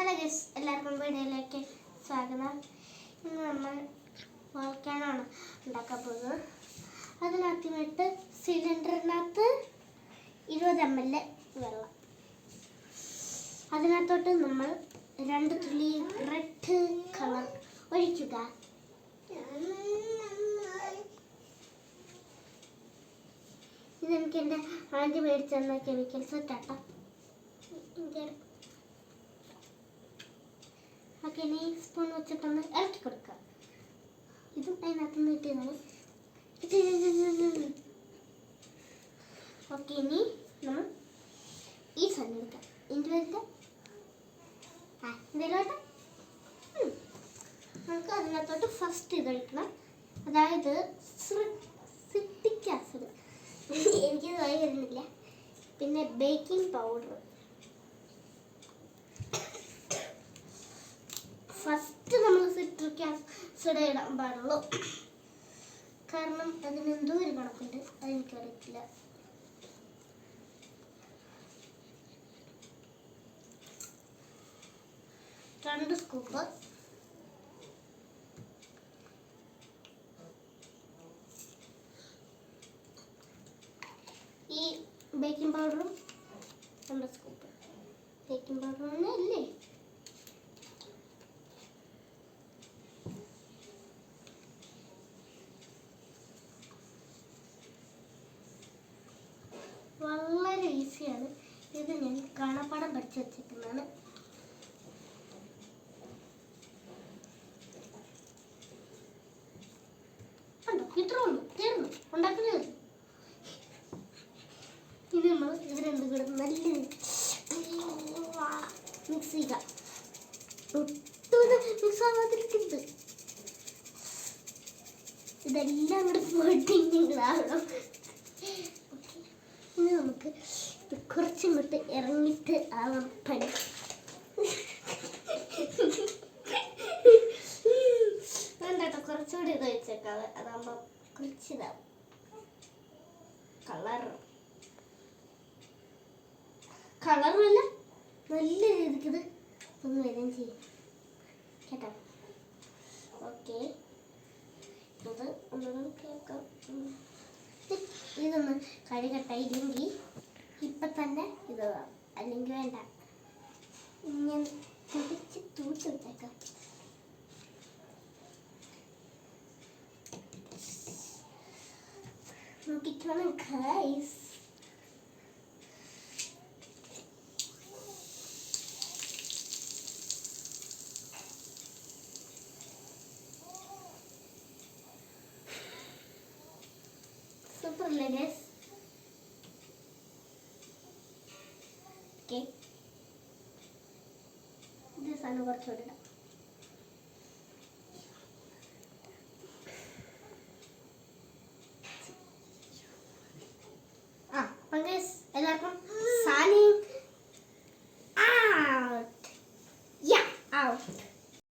Hello guys, എല്ലാവർക്കും വീഡിയോയിലേക്ക് സ്വാഗതം. ഇന്ന് നമ്മൾ വോൾക്കാനോണ് ഉണ്ടാക്കാൻ പോകുന്നത്. അതിനകത്ത് സിലിണ്ടറിനകത്ത് 20 ml വെള്ളം, അതിനകത്തോട്ട് നമ്മൾ 2 തുള്ളി റെഡ് കളർ ഒഴിക്കുക. ഇതെനിക്ക് എൻ്റെ ആൻറ്റി മേടിച്ചു തന്ന കെമിക്കൽസ് കേട്ടോ. ഓക്കെ, ഇനി സ്പൂൺ വെച്ചിട്ടൊന്ന് ഇളക്കി കൊടുക്കുക. ഇതും അതിനകത്ത് നീട്ടിയതാണ്. ഓക്കെ, ഇനി നമ്മൾ ഈ സാധനം എടുക്കാം. ഇതിലോട്ട് നമുക്ക് അതിനകത്തോട്ട് ഫസ്റ്റ് ഇതൊഴിക്കണം. അതായത് സിട്രിക് ആസിഡ്, എനിക്കിത് വായി വരുന്നില്ല. പിന്നെ ബേക്കിംഗ് പൗഡർ. ഫസ്റ്റ് നമ്മൾ സിട്രിക് ആസിഡ് ഇടാൻ പാടുള്ളൂ, കാരണം അതിനെന്തോ ഒരു കണക്കുണ്ട്, അതെനിക്കറിയത്തില്ല. രണ്ട് സ്കൂപ്പ്. ഈ ബേക്കിംഗ് പൗഡറും 2 സ്കൂപ്പ്. ബേക്കിംഗ് പൗഡർ തന്നെ അല്ലേ? വളരെ ഈസിയാണ്. ഇത് ഞാൻ കാണാപ്പാടം പഠിച്ചു വെച്ചിരിക്കുന്നതാണ്. ഇത്ര ഉള്ളൂ, തീർന്നു, ഉണ്ടാക്കുന്നത്. ഇത് നമ്മൾ ഇത് രണ്ടും കൂടെ നല്ല മിക്സ് ചെയ്യുക. ഒട്ടും മിക്സ് ആവാതിരിക്കരുത്. ഇതെല്ലാം കൂടെ പോയിട്ടാവണം. ഇനി നമുക്ക് കുറച്ചിങ്ങോട്ട് ഇറങ്ങിയിട്ട് ആവാം പണി. വേണ്ടട്ടോ, കുറച്ചുകൂടി ഇത് വെച്ചേക്കാതെ, അതാകുമ്പോൾ കുറച്ചിതാവും. കളറുമല്ല, നല്ല രീതിക്ക് ഒന്ന് വരികയും ചെയ്യും കേട്ടോ. ഓക്കെ, ഇത് ഒന്നുകൂടി കേൾക്കാം. ഇതൊന്ന് കഴുകട്ടായില്ലെങ്കിൽ ഇപ്പം തന്നെ ഇത്, അല്ലെങ്കിൽ വേണ്ട, ഞാൻ കുടിച്ച് തൂച്ച് വെച്ചേക്കാം. നോക്കിക്കോണം ഗൈസ്. സൂപ്പർ അല്ലേ ഗൈസ്? ഓക്കെ, ഇത് സാധനം കുറച്ചുകൂടി ഇടാം.